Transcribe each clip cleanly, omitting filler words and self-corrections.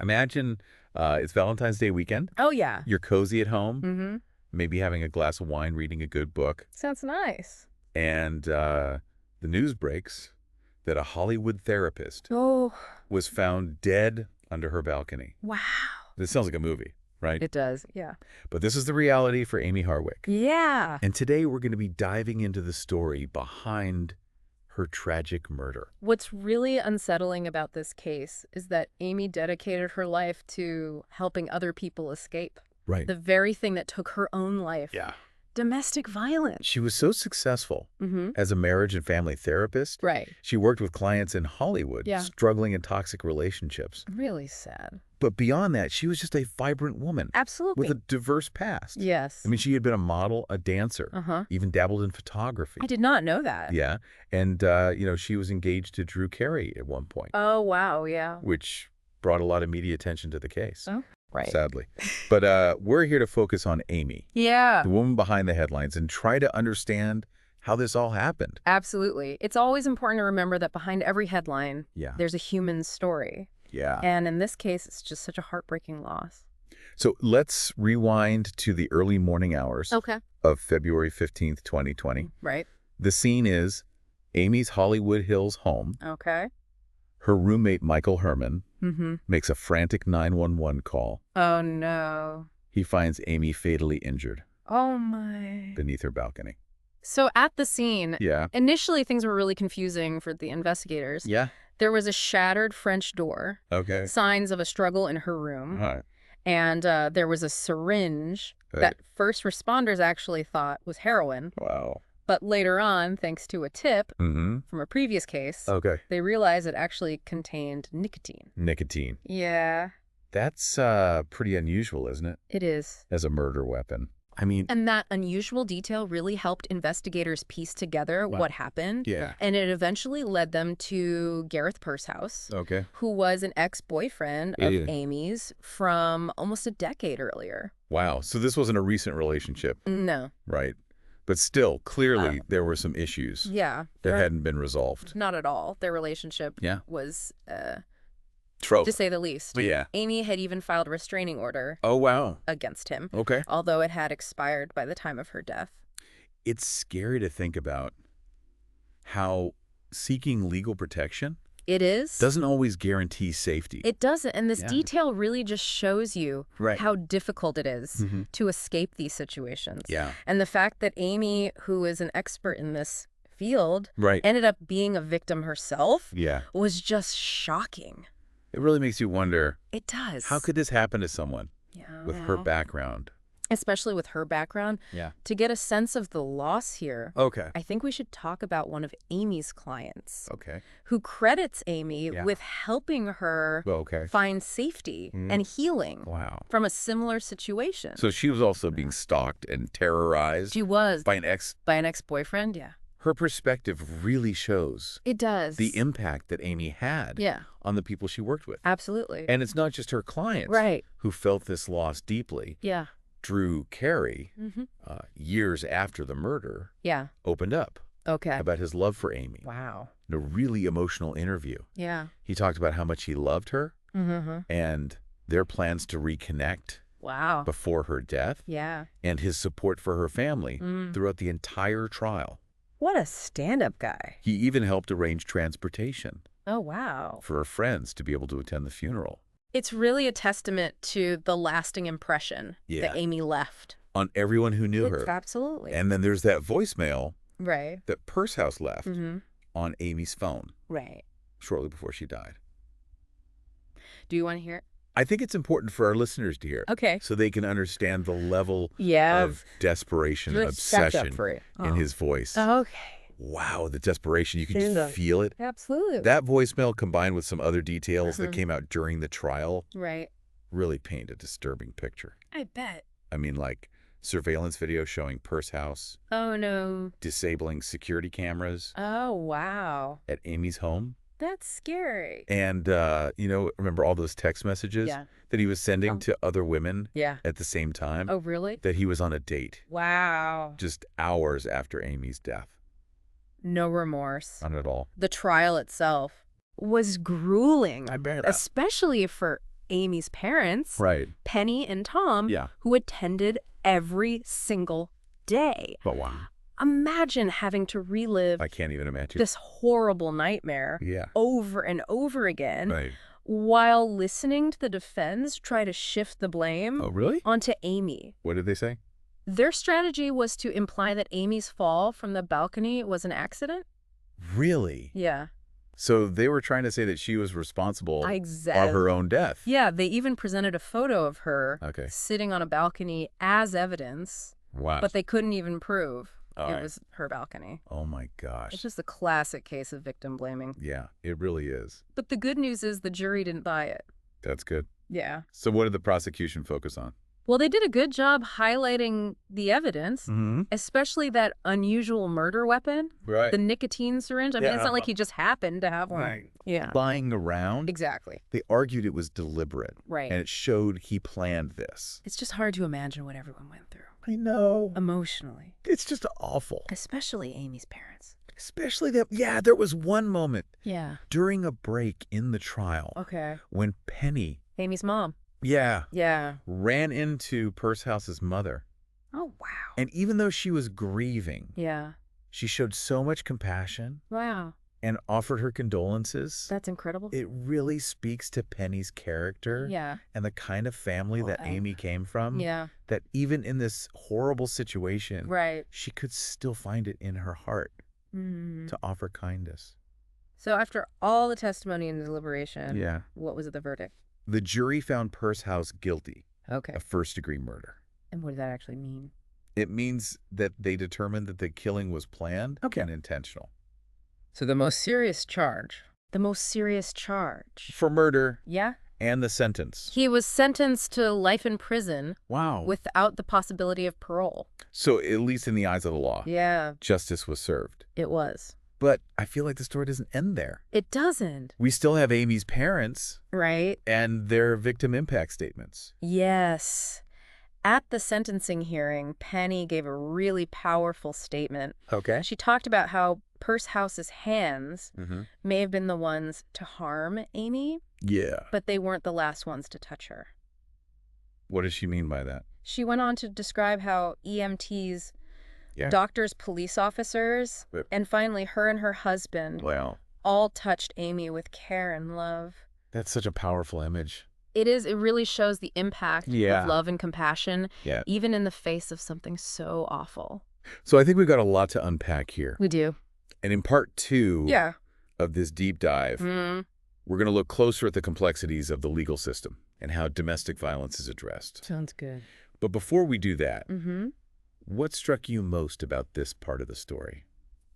Imagine it's Valentine's Day weekend. Oh, yeah. You're cozy at home, Mm-hmm. maybe having a glass of wine, reading a good book, Sounds nice. and the news breaks that a Hollywood therapist Oh, was found dead under her balcony. wow. This sounds like a movie, right? It does, yeah. But this is the reality for Amy Harwick. Yeah. And today we're going to be diving into the story behind her tragic murder. What's really unsettling about this case is that Amy dedicated her life to helping other people escape. Right. The very thing that took her own life. Yeah. Domestic violence. She was so successful Mm-hmm. as a marriage and family therapist. Right. She worked with clients in Hollywood, Yeah. struggling in toxic relationships. Really sad. But beyond that, she was just a vibrant woman Absolutely. with a diverse past. Yes. I mean, she had been a model, a dancer, Uh-huh. even dabbled in photography. I did not know that. Yeah. And, she was engaged to Drew Carey at one point, Oh, wow, yeah. which brought a lot of media attention to the case. Oh, right. Sadly. But we're here to focus on Amy, Yeah. the woman behind the headlines, and try to understand how this all happened. Absolutely. It's always important to remember that behind every headline, Yeah. there's a human story. Yeah. And in this case, it's just such a heartbreaking loss. So let's rewind to the early morning hours Okay. of February 15th, 2020. Right. The scene is Amy's Hollywood Hills home. Okay. Her roommate, Michael Herman, Mm-hmm. makes a frantic 911 call. Oh, no. He finds Amy fatally injured Oh, my. beneath her balcony. So at the scene, Yeah. initially things were really confusing for the investigators. Yeah. There was a shattered French door, Okay. signs of a struggle in her room, All right. and there was a syringe Right. that first responders actually thought was heroin. Wow. But later on, thanks to a tip Mm-hmm. from a previous case, Okay. they realized it actually contained nicotine. Nicotine. Yeah, That's pretty unusual, isn't it? it is. As a murder weapon. I mean, And that unusual detail really helped investigators piece together Wow. what happened. yeah. And it eventually led them to Gareth Pursehouse, Okay. who was an ex-boyfriend of Yeah. Amy's from almost a decade earlier. Wow. So this wasn't a recent relationship, No. right? But still, clearly, there were some issues Yeah. that hadn't been resolved. Not at all. Their relationship Yeah. was, Trope. to say the least. Yeah. Amy had even filed a restraining order Oh, wow. against him, Okay. although it had expired by the time of her death. It's scary to think about how seeking legal protection It is. doesn't always guarantee safety. It doesn't. And this Yeah. detail really just shows you Right. how difficult it is Mhm. to escape these situations. Yeah. And the fact that Amy, who is an expert in this field, Right. ended up being a victim herself Yeah. was just shocking. It really makes you wonder, It does. how could this happen to someone Yeah. with her background? Especially with her background. Yeah. To get a sense of the loss here, Okay. I think we should talk about one of Amy's clients Okay. who credits Amy Yeah. with helping her Well, okay. find safety and healing Wow. from a similar situation. So she was also being stalked and terrorized She was by an ex. by an ex-boyfriend, yeah. Her perspective really shows It does. the impact that Amy had Yeah, on the people she worked with. absolutely. And it's not just her clients Right. who felt this loss deeply. Yeah. Drew Carey, Mm-hmm. years after the murder, Yeah. opened up Okay. about his love for Amy Wow. in a really emotional interview. Yeah. He talked about how much he loved her Mm-hmm. and their plans to reconnect Wow. before her death Yeah. and his support for her family Mm. throughout the entire trial. What a stand-up guy. He even helped arrange transportation Oh, wow. for her friends to be able to attend the funeral. It's really a testament to the lasting impression Yeah. that Amy left. On everyone who knew her. Absolutely. And then there's that voicemail Right. that Pursehouse left Mm-hmm. on Amy's phone Right. shortly before she died. Do you want to hear it? I think it's important for our listeners to hear Okay. so they can understand the level Yeah. of desperation, Let's set obsession up for it. in his voice. Okay. Wow, the desperation. You can Stand just up. feel it. Absolutely. That voicemail combined with some other details that Mhm. came out during the trial Right. really paint a disturbing picture. I bet. I mean, like surveillance video showing Pursehouse Oh, no. disabling security cameras Oh, wow. at Amy's home. That's scary. And, remember all those text messages Yeah. that he was sending Oh. to other women Yeah. at the same time? Oh, really? That he was on a date Wow. just hours after Amy's death. No remorse. Not at all. The trial itself was grueling. I bet. Especially for Amy's parents, Right. Penny and Tom, Yeah. who attended every single day. But wow. Imagine having to relive I can't even imagine. this horrible nightmare Yeah. over and over again Right. while listening to the defense try to shift the blame Oh, really? onto Amy. What did they say? Their strategy was to imply that Amy's fall from the balcony was an accident. Really? Yeah. So they were trying to say that she was responsible Exactly. for her own death. Yeah, they even presented a photo of her Okay. sitting on a balcony as evidence, Wow. but they couldn't even prove All it right. was her balcony. Oh, my gosh. It's just a classic case of victim blaming. Yeah, it really is. But the good news is the jury didn't buy it. That's good. Yeah. So what did the prosecution focus on? Well, they did a good job highlighting the evidence, Mm-hmm. especially that unusual murder weapon, Right. the nicotine syringe. I mean, it's Yeah. not like he just happened to have one. Right. Yeah. Lying around, Exactly. they argued it was deliberate. Right. And it showed he planned this. It's just hard to imagine what everyone went through I know. emotionally, It's just awful. especially Amy's parents. Especially that, yeah, there was one moment Yeah. during a break in the trial Okay. when Penny, Amy's mom. yeah, Yeah. ran into Pursehouse's mother. Oh, wow. And even though she was grieving, Yeah. she showed so much compassion Wow. and offered her condolences. That's incredible. It really speaks to Penny's character Yeah. and the kind of family that Wow. Amy came from. Yeah. That even in this horrible situation, Right. she could still find it in her heart Mm. to offer kindness. So after all the testimony and deliberation, Yeah. what was the verdict? The jury found Purshouse guilty Okay. of first-degree murder. And what did that actually mean? It means that they determined that the killing was planned and intentional. So the most serious charge. The most serious charge. For murder Yeah? and the sentence. He was sentenced to life in prison Wow. without the possibility of parole. So at least in the eyes of the law, Yeah, justice was served. it was. But I feel like the story doesn't end there. It doesn't. We still have Amy's parents Right? and their victim impact statements. Yes. At the sentencing hearing, Penny gave a really powerful statement. Okay. She talked about how Pursehouse's hands Mm-hmm. may have been the ones to harm Amy, Yeah. but they weren't the last ones to touch her. What does she mean by that? She went on to describe how EMTs, Yeah. doctors, police officers, But- and finally her and her husband Well, all touched Amy with care and love. that's such a powerful image. It really shows the impact Yeah. of love and compassion, Yeah. even in the face of something so awful. So I think we've got a lot to unpack here. We do. And in part 2 Yeah. of this deep dive, we're going to look closer at the complexities of the legal system and how domestic violence is addressed. Sounds good. But before we do that, Mm-hmm. what struck you most about this part of the story?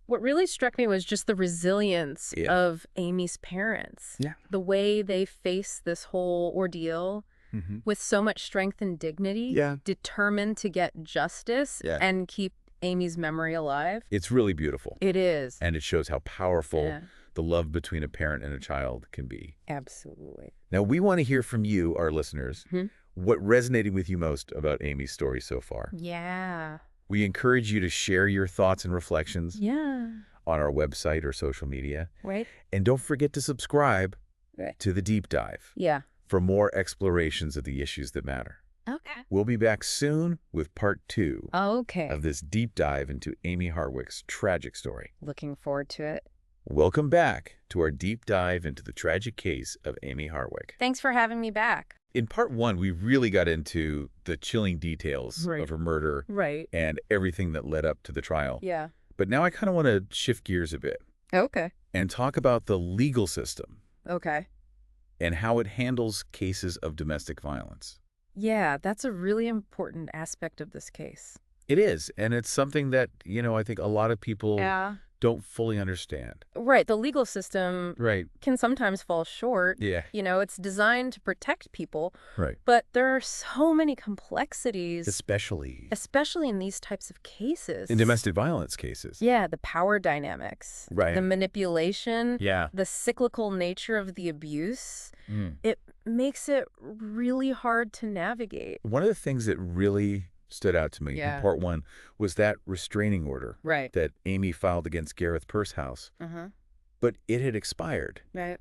What really struck me was just the resilience Yeah. of Amy's parents. Yeah. The way they face this whole ordeal Mm-hmm. with so much strength and dignity, Yeah. determined to get justice Yeah. and keep Amy's memory alive. It's really beautiful. It is. And it shows how powerful Yeah. the love between a parent and a child can be. Absolutely. Now, we want to hear from you, our listeners, Mhm. what resonated with you most about Amy's story so far. Yeah. We encourage you to share your thoughts and reflections Yeah. on our website or social media. Right? And don't forget to subscribe Right. to The Deep Dive Yeah. for more explorations of the issues that matter. Okay. We'll be back soon with part 2 Okay. of this deep dive into Amy Harwick's tragic story. Looking forward to it. Welcome back to our deep dive into the tragic case of Amy Harwick. Thanks for having me back. In part 1, we really got into the chilling details Right. of her murder Right. and everything that led up to the trial. Yeah. But now I kind of want to shift gears a bit Okay. and talk about the legal system Okay. and how it handles cases of domestic violence. Yeah, that's a really important aspect of this case. It is, and it's something that, I think a lot of people Yeah. don't fully understand. Right. The legal system Right. can sometimes fall short. Yeah. It's designed to protect people, Right. but there are so many complexities, Especially especially in these types of cases. in domestic violence cases. Yeah, the power dynamics, Right. the manipulation, Yeah. the cyclical nature of the abuse. Mm. It makes it really hard to navigate. One of the things that really stood out to me Yeah. in part 1 was that restraining order Right. that Amy filed against Gareth Purshouse, Uh-huh. but it had expired. Right.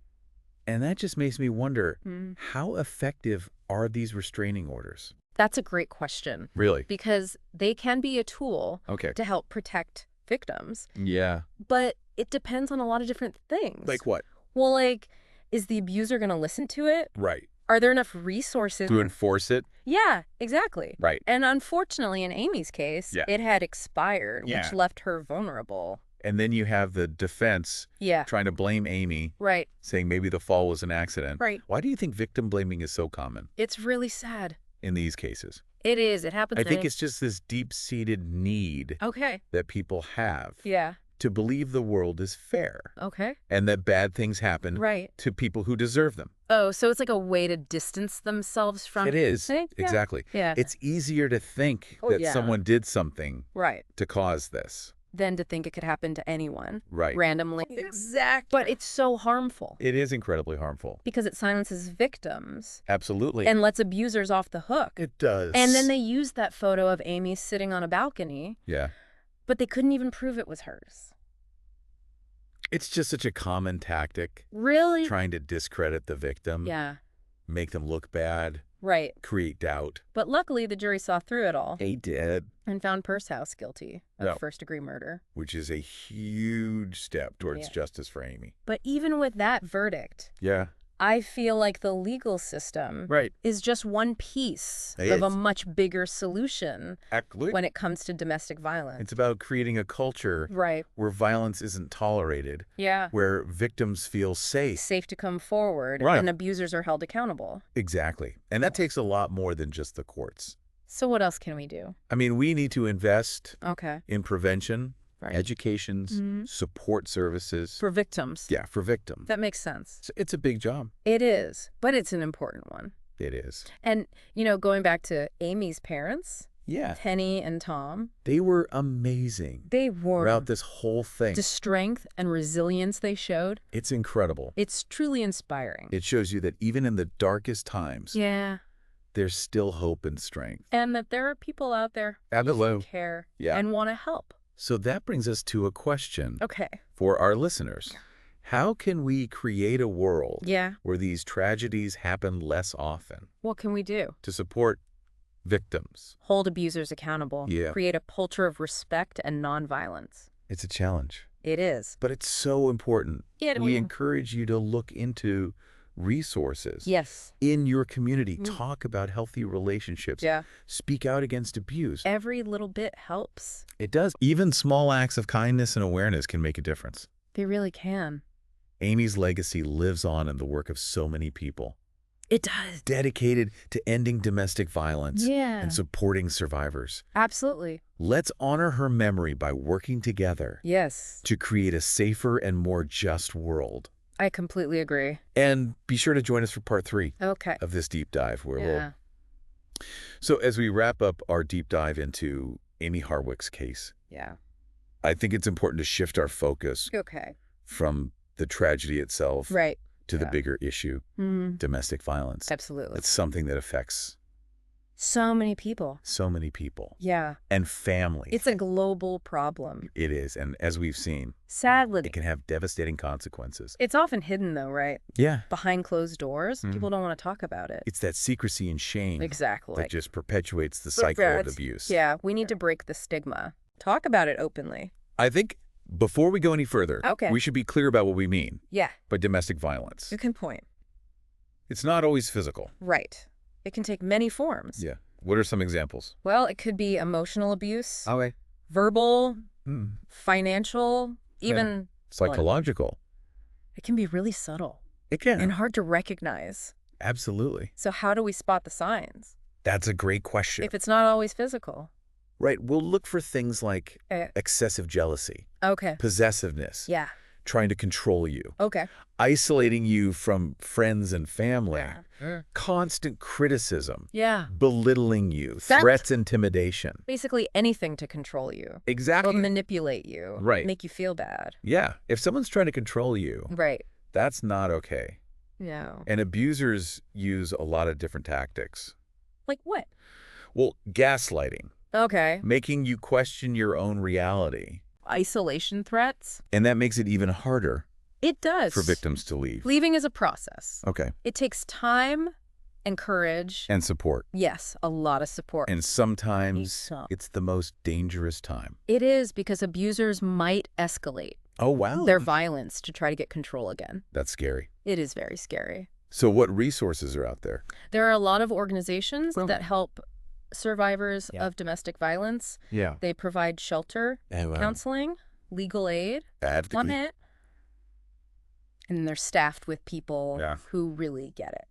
And that just makes me wonder, Mm. how effective are these restraining orders? That's a great question. Really? Because they can be a tool Okay. to help protect victims, Yeah. but it depends on a lot of different things. Like what? Well, like, is the abuser going to listen to it? Right. Are there enough resources? To enforce it? Yeah, exactly. Right. And unfortunately, in Amy's case, Yeah. it had expired, Yeah. which left her vulnerable. And then you have the defense Yeah. trying to blame Amy, Right. saying maybe the fall was an accident. Right. Why do you think victim blaming is so common It's really sad. in these cases? It is. It happens. I think it's just this deep-seated need Okay. that people have Yeah. to believe the world is fair Okay. and that bad things happen Right. to people who deserve them. Oh, so it's like a way to distance themselves from It is. things? Yeah. Exactly. Yeah. It's easier to think Oh, that yeah. someone did something Right. to cause this. Than to think it could happen to anyone. Right. Randomly. Exactly. But it's so harmful It is incredibly harmful. because it silences victims Absolutely. and lets abusers off the hook. It does. And then they used that photo of Amy sitting on a balcony, Yeah. but they couldn't even prove it was hers. It's just such a common tactic, Really? trying to discredit the victim, Yeah. make them look bad, Right. create doubt. But luckily, the jury saw through it all They did. and found Pursehouse guilty of Yeah. first-degree murder. Which is a huge step towards Yeah. justice for Amy. But even with that verdict, Yeah. I feel like the legal system Right. is just one piece It of a is. much bigger solution Absolutely. when it comes to domestic violence. It's about creating a culture Right. where violence isn't tolerated, Yeah. where victims feel safe. Safe to come forward Right. and abusers are held accountable. Exactly. And that takes a lot more than just the courts. So what else can we do? I mean, we need to invest Okay. in prevention, Right. educations, Mhm. support services. For victims. Yeah, for victims. That makes sense. It's a big job. It is, but it's an important one. It is. And, going back to Amy's parents, Yeah. Penny and Tom, They were amazing they were throughout this whole thing. the strength and resilience they showed. It's incredible. It's truly inspiring. It shows you that even in the darkest times, Yeah. there's still hope and strength. And that there are people out there who Absolutely. care Yeah. and want to help. So that brings us to a question Okay. for our listeners. How can we create a world Yeah. where these tragedies happen less often What can we do? to support victims? Hold abusers accountable. Yeah. Create a culture of respect and nonviolence. It's a challenge, It is. but it's so important. It We is. encourage you to look into resources Yes. in your community. Mm. Talk about healthy relationships. Yeah. Speak out against abuse. Every little bit helps. It does. Even small acts of kindness and awareness can make a difference. They really can. Amy's legacy lives on in the work of so many people It does. dedicated to ending domestic violence Yeah. and supporting survivors. Absolutely. Let's honor her memory by working together Yes. to create a safer and more just world. I completely agree. And be sure to join us for part 3 Okay. of this deep dive. Yeah. So as we wrap up our deep dive into Amy Harwick's case, Yeah. I think it's important to shift our focus Okay. from the tragedy itself Right. to the Yeah. bigger issue, Mm-hmm. domestic violence. Absolutely. It's something that affects So many people. so many people Yeah. and families. It's a global problem. It is. And as we've seen, Sadly. it can have devastating consequences. It's often hidden, though, right? Yeah. Behind closed doors. Mhm. People don't want to talk about it. It's that secrecy and shame Exactly. that just perpetuates the cycle of abuse. Yeah. We need to break the stigma. Talk about it openly. I think before we go any further, Okay. we should be clear about what we mean Yeah. by domestic violence. You can point. It's not always physical. Right. It can take many forms. Yeah. What are some examples? Well, it could be emotional abuse, Okay. verbal, Hmm. financial, even Psychological. it can be really subtle It can. and hard to recognize. Absolutely. So how do we spot the signs That's a great question. if it's not always physical? Right. We'll look for things like Eh. excessive jealousy, Okay. possessiveness, Yeah. trying to control you, Okay. isolating you from friends and family, Yeah. constant criticism, Yeah. belittling you, That's- threats, intimidation. Basically anything to control you or Exactly. manipulate you. Right. Make you feel bad. Yeah. If someone's trying to control you, Right. that's not okay. No. And abusers use a lot of different tactics. Like what? Well, gaslighting, Okay. making you question your own reality. Isolation threats? And that makes it even harder It does. for victims to leave. Leaving is a process. Okay. It takes time and courage. And support. Yes, a lot of support. And sometimes it's the most dangerous time. It is, because abusers might escalate Oh, wow. their violence to try to get control again. That's scary. It is very scary. So what resources are out there? There are a lot of organizations that help survivors Yeah. of domestic violence. Yeah. They provide shelter, counseling, legal aid, Advocate. and they're staffed with people Yeah. who really get it.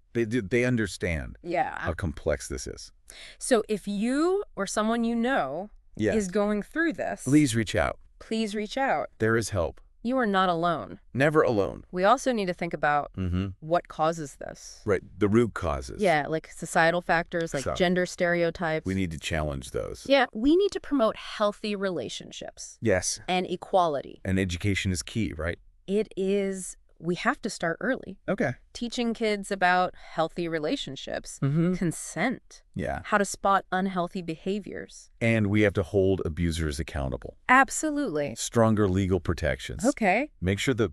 They understand Yeah. how complex this is. So if you or someone you know is going through this, Please reach out. please reach out. There is help. You are not alone. Never alone. We also need to think about Mm-hmm. what causes this. Right. The root causes. Yeah, like societal factors, like So, gender stereotypes. We need to challenge those. Yeah, we need to promote healthy relationships Yes. and equality. And education is key, right? It is, we have to start early. Okay. Teaching kids about healthy relationships, Mm-hmm. consent, Yeah. how to spot unhealthy behaviors. And we have to hold abusers accountable. Absolutely. Stronger legal protections. Okay. Make sure the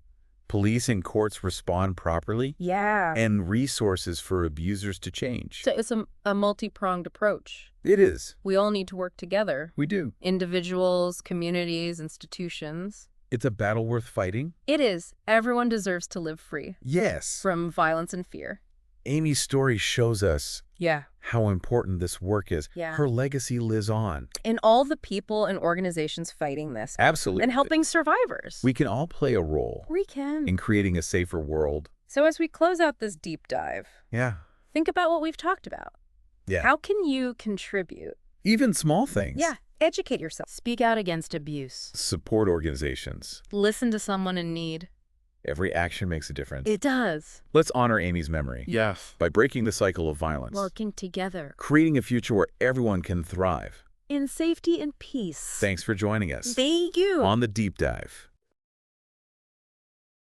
police and courts respond properly. Yeah. And resources for abusers to change. So it's a multi-pronged approach. It is. We all need to work together. We do. Individuals, communities, institutions. It's a battle worth fighting. It is. Everyone deserves to live free Yes. from violence and fear. Amy's story shows us Yeah. how important this work is. Yeah. Her legacy lives on. And all the people and organizations fighting this Absolutely. and helping survivors. We can all play a role We can. in creating a safer world. So as we close out this deep dive, Yeah. think about what we've talked about. Yeah. How can you contribute? Even small things. Yeah. Educate yourself. Speak out against abuse. Support organizations. Listen to someone in need. Every action makes a difference. It does. Let's honor Amy's memory. Yes. By breaking the cycle of violence. Working together. Creating a future where everyone can thrive. In safety and peace. Thanks for joining us Thank you. on The Deep Dive.